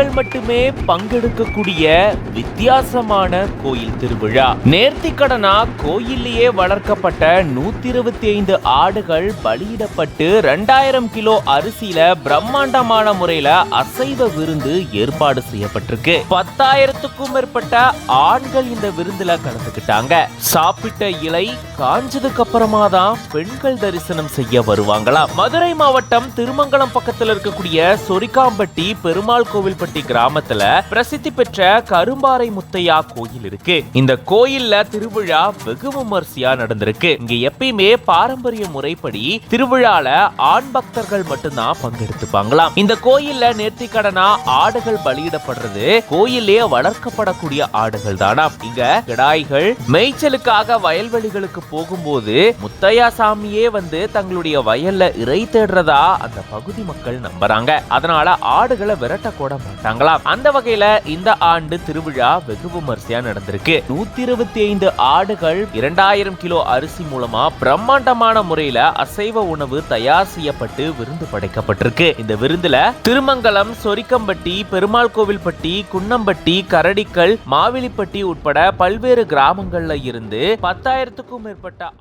பெண்கள் மட்டுமே பங்கெடுக்கக்கூடிய வித்தியாசமான கோயில் திருவிழா. நேர்த்திக்கடனா கோயிலேயே வளர்க்கப்பட்ட 125 ஆடுகள் பலியிடப்பட்டு 2000 கிலோ அரிசியில பிரம்மாண்டமான முறையில அசைவ விருந்து ஏற்பாடு செய்யப்பட்டிருக்கு. 10,000க்கும் மேற்பட்ட ஆண்கள் இந்த விருந்துல கலந்துக்கிட்டாங்க. சாப்பிட்ட இலை காஞ்சதுக்கு அப்புறமா தான் பெண்கள் தரிசனம் செய்ய வருவாங்களாம். மதுரை மாவட்டம் திருமங்கலம் பக்கத்தில் இருக்கக்கூடிய சொரிக்காம்பட்டி பெருமாள் கோவில்பட்டி கிராமத்துல பிரசித்தி பெற்ற கரும்பாறை முத்தையா கோயில் இருக்கு. இந்த கோயில்ல திருவிழா வெகு விமர்சையா நடந்திருக்கு. இங்க எப்பயுமே பாரம்பரிய முறைப்படி திருவிழால ஆண் பக்தர்கள் மட்டும்தான் பங்கெடுத்துப்பாங்களாம். இந்த கோயில்ல நேர்த்திக்கடனா ஆடுகள் பலியிடப்படுறது கோயிலே வளர்க்கப்படக்கூடிய ஆடுகள் தானா. இங்க கிடாய்கள் மேய்ச்சலுக்காக வயல்வெளிகளுக்கு போகும்போது முத்தையா சாமியே வந்து தங்களுடைய வயல்ல இறை தேடுறதா அந்த பகுதி மக்கள் நம்புறாங்க. அதனால ஆடுகளை விரட்ட கூட மாட்டாங்களாம். அந்த வகையில இந்த ஆண்டு திருவிழா வெகு விமர்சையா நடந்திருக்கு. 125 ஆடுகள் 2000 கிலோ அரிசி மூலமா பிரம்மாண்டமான முறையில அசைவ உணவு தயார் செய்யப்பட்டு விருந்து படைக்கப்பட்டிருக்கு. இந்த விருந்துல திருமங்கலம், சொரிக்கம்பட்டி, பெருமாள் கோவில்பட்டி, குன்னம்பட்டி, கரடிக்கல், மாவிலிப்பட்டி உட்பட பல்வேறு கிராமங்கள்ல இருந்து 10,000க்கும் மேற்பட்ட